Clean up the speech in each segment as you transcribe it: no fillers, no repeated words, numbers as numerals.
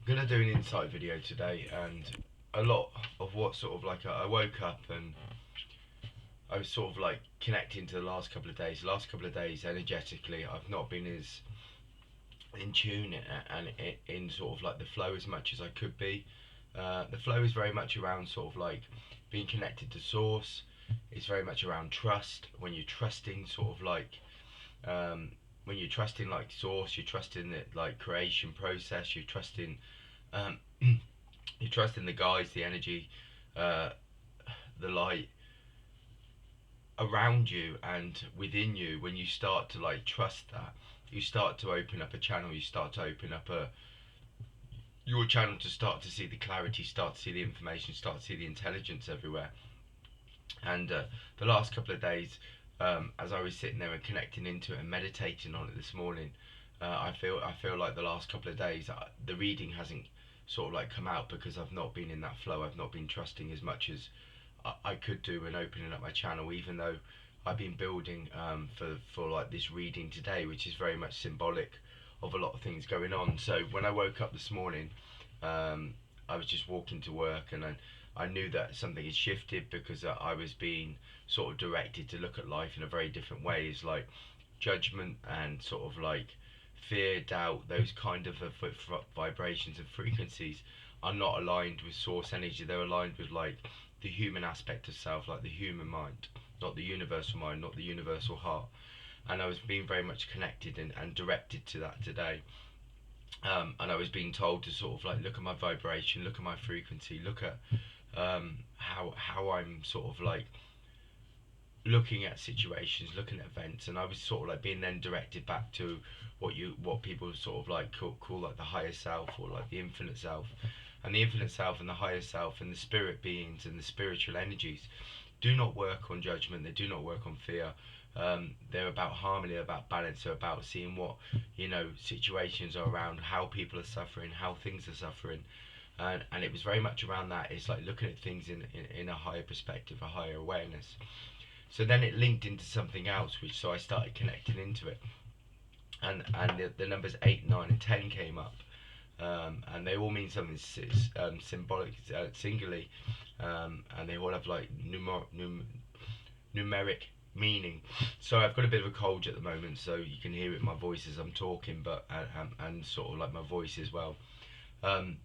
I'm gonna do an insight video today, and a lot of what sort of like I woke up and I was sort of like connecting to the last couple of days. The last couple of days, energetically, I've not been as in tune and in sort of like the flow as much as I could be. The flow is very much around sort of like being connected to source. It's very much around trust. When you're trusting sort of like when you're trusting like source, you're trusting the like creation process, you're trusting um, you trust in the guides, the energy, uh, the light around you and within you. When you start to like trust that, you start to open up a channel. You start to open up a your channel to start to see the clarity, start to see the information, start to see the intelligence everywhere. And the last couple of days, as I was sitting there and connecting into it and meditating on it this morning, I feel like the last couple of days the reading hasn't sort of like come out because I've not been in that flow. I've not been trusting as much as I could do and opening up my channel, even though I've been building for like this reading today, which is very much symbolic of a lot of things going on. So when I woke up this morning, um, I was just walking to work, and I knew that something had shifted because I was being sort of directed to look at life in a very different way. It's like judgment and sort of like fear, doubt, those kind of vibrations and frequencies are not aligned with source energy. They're aligned with like the human aspect of self, like the human mind, not the universal mind, not the universal heart. And I was being very much connected and directed to that today. And I was being told to sort of like look at my vibration, look at my frequency, look at how I'm sort of like looking at situations, looking at events, and I was sort of like being then directed back to what people sort of like call like the higher self or like the infinite self, and the infinite self and the higher self and the spirit beings and the spiritual energies do not work on judgment. They do not work on fear. They're about harmony, they're about balance, they're about seeing what situations are around, how people are suffering, how things are suffering, and it was very much around that. It's like looking at things in a higher perspective, a higher awareness. So then it linked into something else, which so I started connecting into it, and the numbers 8, 9, and 10 came up, and they all mean something symbolic, singularly, and they all have like numeric meaning. So I've got a bit of a cold at the moment, so you can hear it in my voice as I'm talking, but and sort of like my voice as well. Um,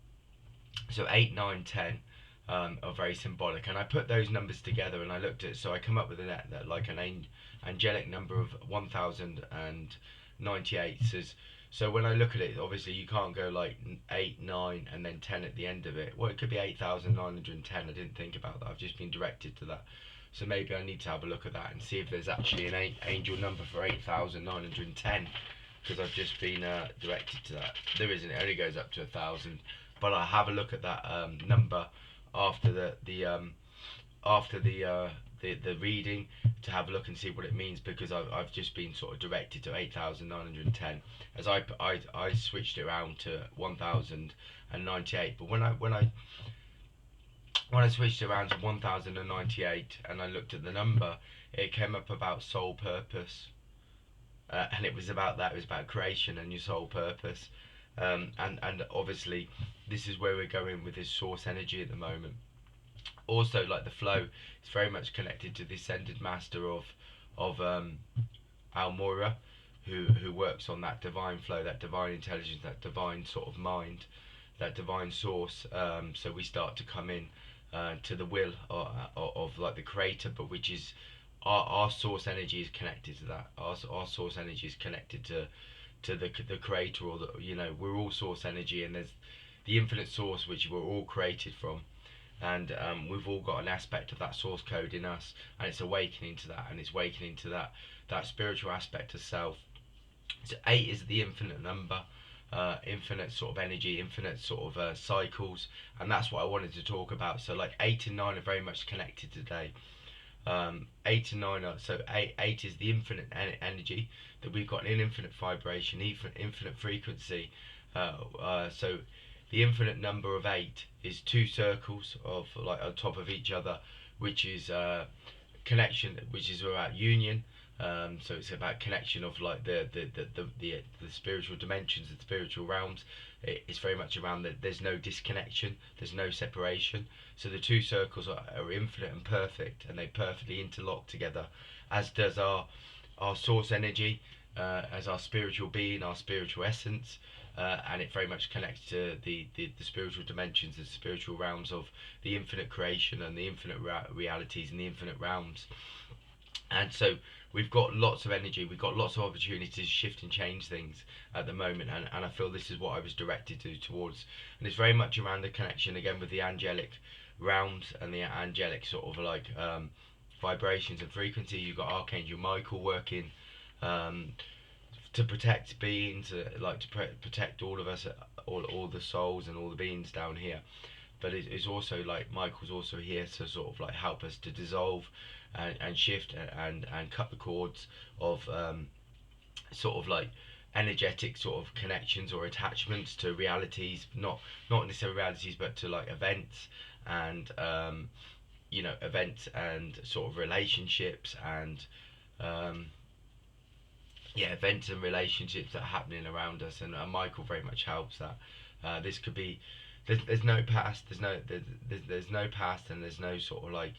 so 8, 9, 10 are very symbolic, and I put those numbers together and I looked at. So I come up with that like an angelic number of 1098. So when I look at it, obviously you can't go like 8, 9, and then 10 at the end of it. Well, it could be 8,910. I didn't think about that. I've just been directed to that. So maybe I need to have a look at that and see if there's actually an angel number for 8,910, because I've just been directed to that. There isn't. It only goes up to 1,000, but I'll have a look at that number after the reading to have a look and see what it means, because I've just been sort of directed to 8,910 as I switched it around to 1,098. But when I switched it around to 1,098 and I looked at the number, it came up about soul purpose, and it was about that. It was about creation and your soul purpose, and obviously this is where we're going with this source energy at the moment. Also, like the flow, it's very much connected to the ascended master of Almora, who works on that divine flow, that divine intelligence, that divine sort of mind, that divine source. So we start to come in to the will of like the creator, but which is our source energy is connected to that. Our source energy is connected to the creator, or the, we're all source energy, and there's the infinite source which we're all created from, and we've all got an aspect of that source code in us, and it's awakening to that, and it's awakening to that spiritual aspect of self. So 8 is the infinite number, infinite sort of energy, infinite sort of cycles, and that's what I wanted to talk about. So like 8 and 9 are very much connected today. 8 and 9 are, so eight is the infinite energy, that we've got an infinite vibration, infinite frequency. So the infinite number of 8 is two circles of like on top of each other, which is connection, which is about union, So it's about connection of like the spiritual dimensions, the spiritual realms. It's very much around that there's no disconnection, there's no separation. So the two circles are infinite and perfect, and they perfectly interlock together, as does our source energy, as our spiritual being, our spiritual essence. And it very much connects to the spiritual dimensions, the spiritual realms of the infinite creation and the infinite realities and the infinite realms. And so we've got lots of energy, we've got lots of opportunities to shift and change things at the moment, and I feel this is what I was directed towards. And it's very much around the connection again with the angelic realms and the angelic sort of like vibrations and frequency. You've got Archangel Michael working um, to protect beings, like to protect all of us, all the souls and all the beings down here. But it's also like Michael's also here to sort of like help us to dissolve and shift and cut the cords of sort of like energetic sort of connections or attachments to realities, not necessarily realities, but to like events and events and sort of relationships and um, yeah, events and relationships that are happening around us, and Michael very much helps that. This could be there's no past, there's no past, and there's no sort of like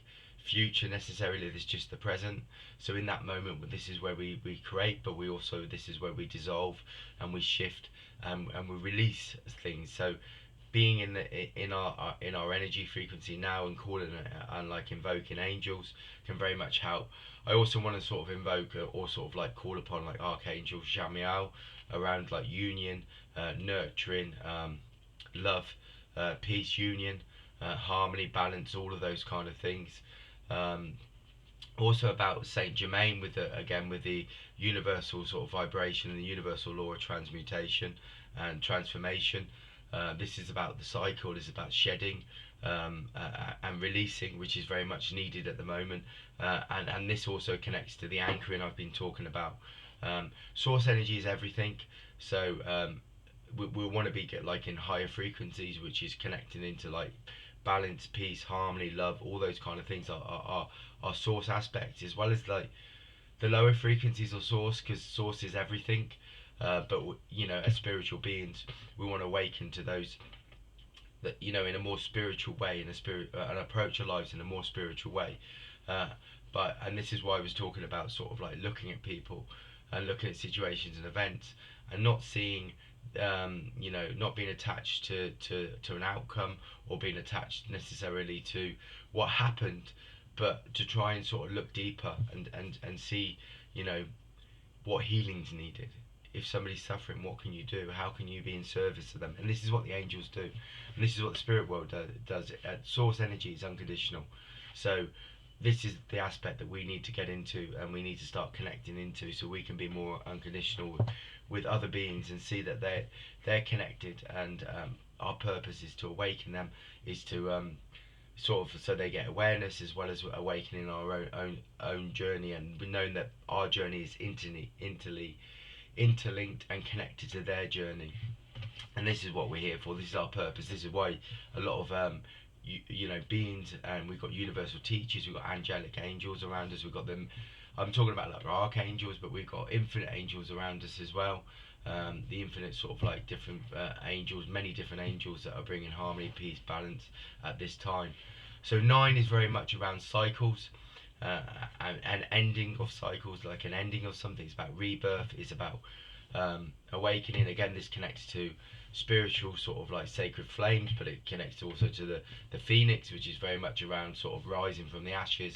future necessarily. There's just the present. So in that moment, this is where we create, but we also this is where we dissolve and we shift and we release things. So being in our energy frequency now and calling it and like invoking angels can very much help. I also want to sort of invoke or sort of like call upon like Archangel Jamiel around like union, nurturing, love, peace, union, harmony, balance, all of those kind of things. Um, Also about Saint Germain with the again with the universal sort of vibration and the universal law of transmutation and transformation. This is about the cycle. This is about shedding and releasing, which is very much needed at the moment. And this also connects to the anchoring I've been talking about. Source energy is everything. So we want to be get like in higher frequencies, which is connecting into like balance, peace, harmony, love, all those kind of things are source aspects, as well as like the lower frequencies of source, because source is everything. But as spiritual beings, we want to awaken to those that in a more spiritual way, in a spirit, and approach our lives in a more spiritual way. Uh, and this is why I was talking about sort of like looking at people and looking at situations and events and not seeing not being attached to an outcome or being attached necessarily to what happened, but to try and sort of look deeper and see, what healing's needed. If somebody's suffering, what can you do? How can you be in service to them? And this is what the angels do, and this is what the spirit world does. Source energy is unconditional, so this is the aspect that we need to get into and we need to start connecting into, so we can be more unconditional with other beings and see that they're connected, and our purpose is to awaken them, is to sort of so they get awareness as well as awakening our own journey, and knowing that our journey is interlinked and connected to their journey. And this is what we're here for. This is our purpose. This is why a lot of beings, and we've got universal teachers, we've got angelic angels around us, we've got them. I'm talking about like archangels, but we've got infinite angels around us as well. The infinite sort of like different angels, many different angels that are bringing harmony, peace, balance at this time. So 9 is very much around cycles, and ending of cycles, like an ending of something. It's about rebirth. It's about awakening. Again, this connects to spiritual sort of like sacred flames, but it connects also to the phoenix, which is very much around sort of rising from the ashes.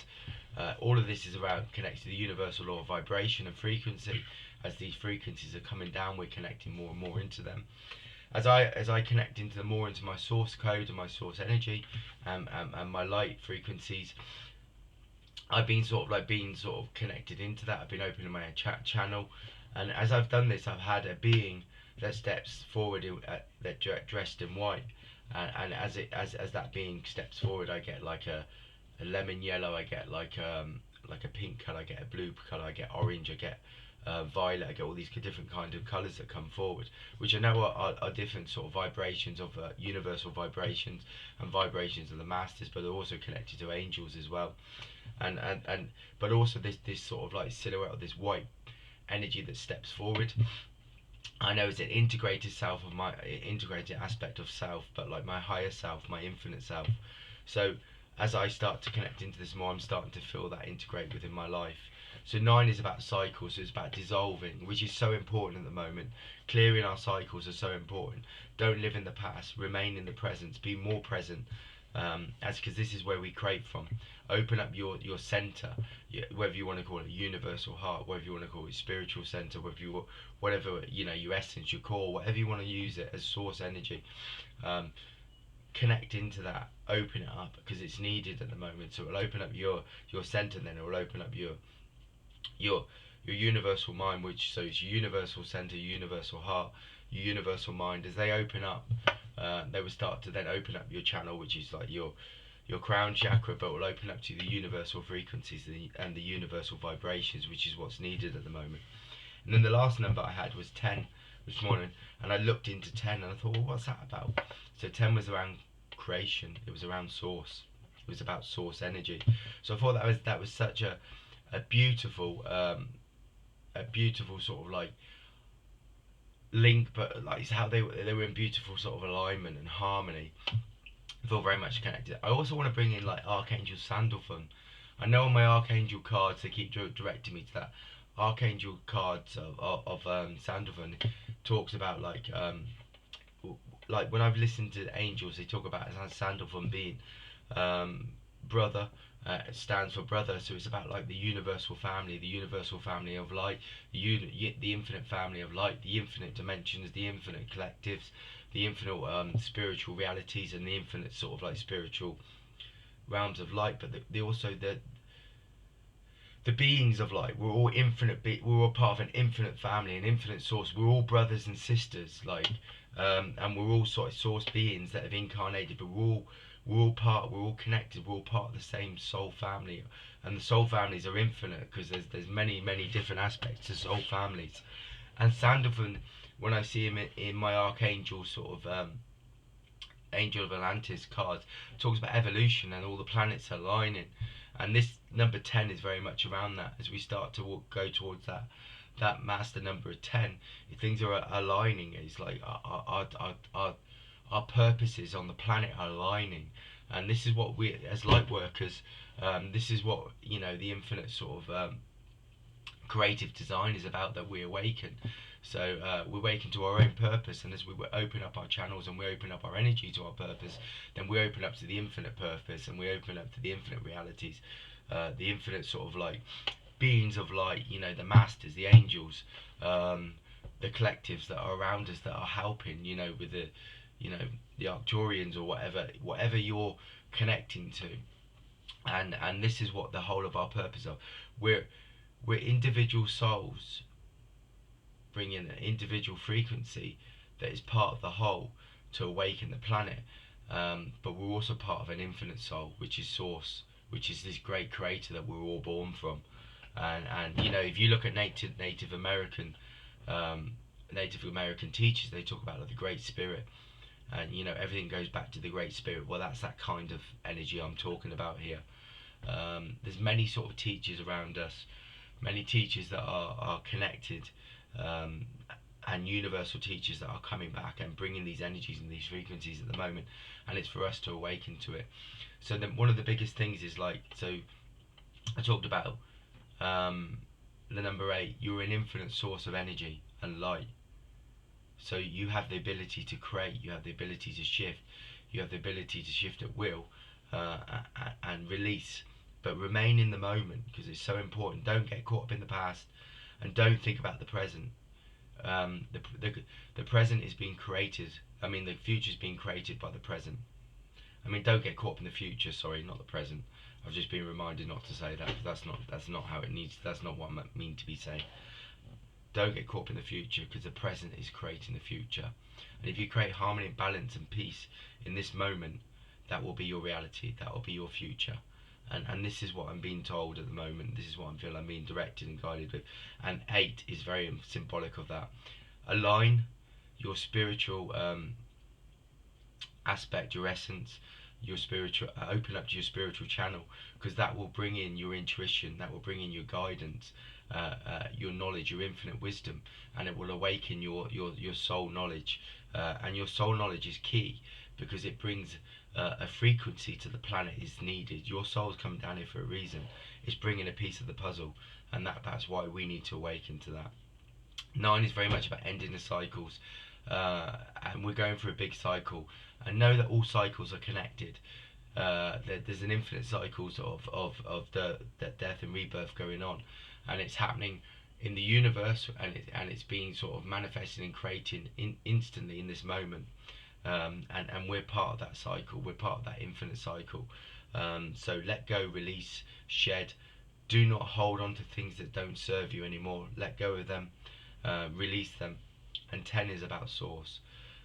All of this is around connects to the universal law of vibration and frequency. As these frequencies are coming down, we're connecting more and more into them. As I connect more into my source code and my source energy, and my light frequencies, I've been sort of connected into that. I've been opening my chat channel, and as I've done this, I've had a being that steps forward that dressed in white, and as that being steps forward, I get like a lemon yellow, I get like a pink color, I get a blue color, I get orange, I get violet. I get all these different kind of colours that come forward, which I know are different sort of vibrations of universal vibrations and vibrations of the masters, but they're also connected to angels as well. And but also this sort of like silhouette of this white energy that steps forward. I know it's an integrated self of my integrated aspect of self, but like my higher self, my infinite self. So as I start to connect into this more, I'm starting to feel that integrate within my life. So 9 is about cycles, so it's about dissolving, which is so important at the moment. Clearing our cycles are so important. Don't live in the past, remain in the present, be more present. As because this is where we create from. Open up your center, whether you want to call it universal heart, whether you want to call it spiritual center, whatever your essence, your core, whatever you want to use it as source energy. Connect into that, open it up because it's needed at the moment. So it'll open up your center, and then it will open up your universal mind, which so it's your universal center, universal heart, your universal mind. As they open up, they will start to then open up your channel, which is like your crown chakra, but will open up to the universal frequencies and the universal vibrations, which is what's needed at the moment. And then the last number I had was 10 this morning, and I looked into 10 and I thought, well, what's that about? So 10 was around creation, it was around source, it was about source energy. So I thought that was such a beautiful sort of like link, but like it's how they were in beautiful sort of alignment and harmony. I feel very much connected. I also want to bring in like Archangel Sandalphon. I know on my Archangel cards they keep directing me to that. Archangel cards of Sandalphon talks about like when I've listened to angels, they talk about Sandalphon being brother. It stands for brother, so it's about like the universal family of light, the infinite family of light, the infinite dimensions, the infinite collectives, the infinite spiritual realities, and the infinite sort of like spiritual realms of light. But also the beings of light. We're all infinite. We're all part of an infinite family, an infinite source. We're all brothers and sisters, and we're all sort of source beings that have incarnated. But we're all connected. We're all part of the same soul family, and the soul families are infinite because there's many different aspects to soul families. And Sandalphon, when I see him in my Archangel sort of Angel of Atlantis cards, talks about evolution and all the planets aligning, and this number 10 is very much around that. As we start to go towards that master number of 10, if things are aligning, it's like our purposes on the planet are aligning, and this is what we as light workers, this is what the infinite sort of creative design is about, that we awaken. So we awaken to our own purpose, and as we open up our channels and we open up our energy to our purpose, then we open up to the infinite purpose, and we open up to the infinite realities, the infinite sort of like beings of light, the masters, the angels, the collectives that are around us that are helping, with the Arcturians or whatever you're connecting to, and this is what the whole of our purpose of. We're individual souls bringing an individual frequency that is part of the whole to awaken the planet, but we're also part of an infinite soul, which is source, which is this great creator that we're all born from. And if you look at Native American teachers, they talk about like the Great Spirit, and everything goes back to the Great Spirit. Well, that's that kind of energy I'm talking about here. There's many sort of teachers around us, many teachers that are connected, and universal teachers that are coming back and bringing these energies and these frequencies at the moment, and it's for us to awaken to it. So then one of the biggest things is so I talked about the number 8. You're an infinite source of energy and light, so you have the ability to create, you have the ability to shift, you have the ability to shift at will, and release, but remain in the moment, because it's so important. Don't get caught up in the past, and don't think about the present. The present is being created. The future is being created by the present. Don't get caught up in the future. Sorry, not the present. I've just been reminded not to say that, because that's not how it needs. That's not what I mean to be saying. Don't get caught up in the future, because the present is creating the future. And if you create harmony, balance, and peace in this moment, that will be your reality. That will be your future. and this is what I'm being told at the moment. This is what I feel I'm being directed and guided with. And 8 is very symbolic of that. Align your spiritual aspect, your essence, your spiritual, open up to your spiritual channel, because that will bring in your intuition, that will bring in your guidance, your knowledge, your infinite wisdom, and it will awaken your soul knowledge. And your soul knowledge is key because it brings a frequency to the planet is needed. Your soul's come down here for a reason. It's bringing a piece of the puzzle, and that's why we need to awaken to that. 9 is very much about ending the cycles, and we're going through a big cycle. And know that all cycles are connected. There's an infinite cycles of the death and rebirth going on, and it's happening in the universe, and it's being sort of manifested and creating instantly in this moment. And we're part of that cycle. We're part of that infinite cycle. So let go, release, shed. Do not hold on to things that don't serve you anymore. Let go of them, release them. And 10 is about source.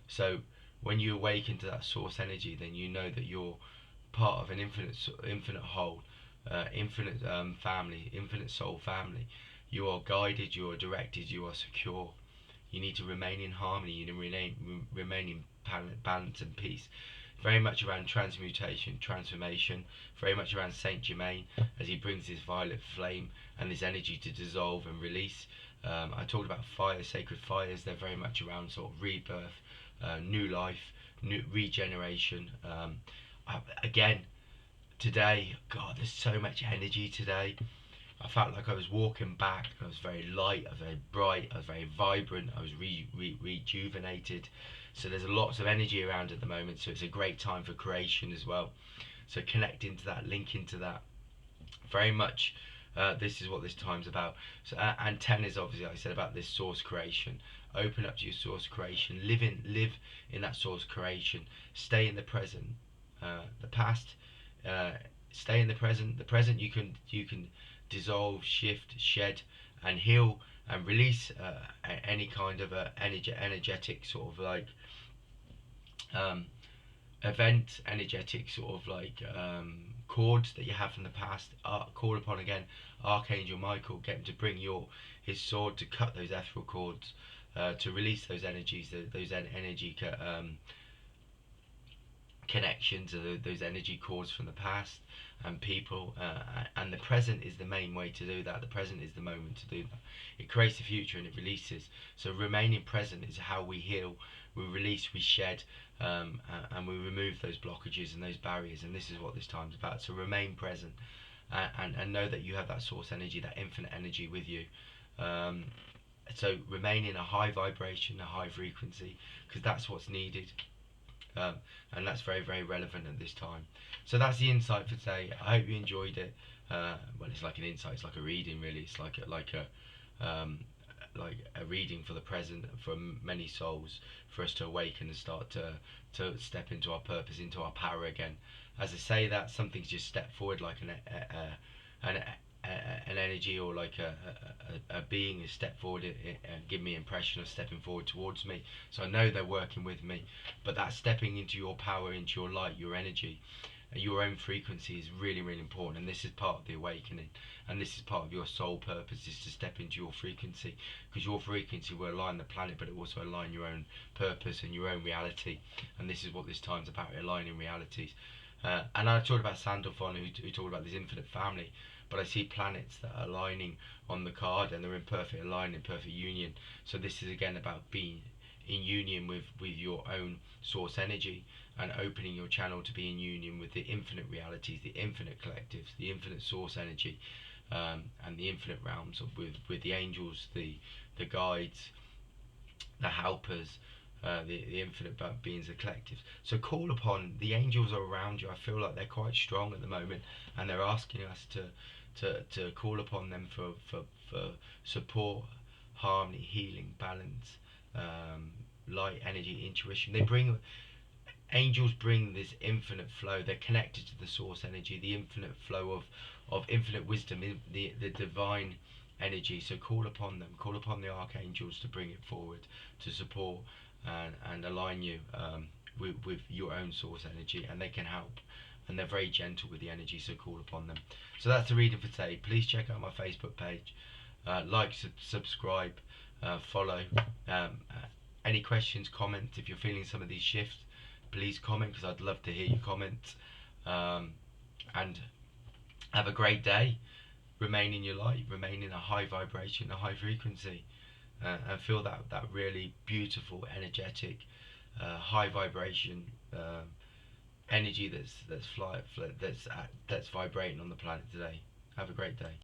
So when you awaken to that source energy, then you know that you're part of an infinite whole, infinite family, infinite soul family. You are guided, you are directed, you are secure. You need to remain in harmony, you need to remain in balance and peace. Very much around transmutation, transformation, very much around Saint Germain as he brings this violet flame and this energy to dissolve and release. I talked about fire, sacred fires. They're very much around sort of rebirth, new life, new regeneration. Again, today, God, there's so much energy today. I felt like I was walking back. I was very light, I was very bright, I was very vibrant, I was rejuvenated. So there's lots of energy around at the moment, so it's a great time for creation as well. So connect into that, link into that. Very much, this is what this time's about. So, and 10 is obviously, like I said, about this source creation. Open up to your source creation. Live in that source creation. Stay in the present. The past, stay in the present. The present you can dissolve, shift, shed, and heal and release any kind of energetic sort of like event, energetic sort of like cords that you have from the past. Call upon again Archangel Michael, get him to bring his sword to cut those ethereal cords, to release those energies, those energy connections, those energy cords from the past and people, and the present is the main way to do that. The present is the moment to do that. It creates the future and it releases. So remaining present is how we heal, we release, we shed, and we remove those blockages and those barriers, and this is what this time's about. So remain present, and know that you have that source energy, that infinite energy with you. So remain in a high vibration, a high frequency, because that's what's needed. And that's very, very relevant at this time. So that's the insight for today. I hope you enjoyed it. Well, it's like an insight. It's like a reading, really. It's like a reading for the present, for many souls, for us to awaken and start to step into our purpose, into our power again. As I say that, something's just stepped forward, like an energy, or like a being has stepped forward and give me an impression of stepping forward towards me. So I know they're working with me, but that stepping into your power, into your light, your energy, your own frequency is really, really important. And this is part of the awakening, and this is part of your soul purpose, is to step into your frequency, because your frequency will align the planet, but it also align your own purpose and your own reality. And this is what this time's about, aligning realities. And I talked about Sandalphon, who talked about this infinite family, but I see planets that are aligning on the card, and they're in perfect alignment, perfect union. So this is again about being in union with your own source energy, and opening your channel to be in union with the infinite realities, the infinite collectives, the infinite source energy, and the infinite realms with the angels, the guides, the helpers, the infinite beings, the collectives. So call upon the angels are around you. I feel like they're quite strong at the moment, and they're asking us to call upon them for support, harmony, healing, balance, light, energy, intuition. Angels bring this infinite flow. They're connected to the source energy, the infinite flow of infinite wisdom, the divine energy. So call upon them, call upon the archangels to bring it forward, to support and align you with your own source energy, and they can help. And they're very gentle with the energy, so call upon them. So that's the reading for today. Please check out my Facebook page, like, subscribe, follow. Any questions, comments. If you're feeling some of these shifts, please comment, because I'd love to hear your comments. And have a great day. Remain in your light, remain in a high vibration, a high frequency, and feel that really beautiful, energetic, high vibration energy that's vibrating on the planet today. Have a great day.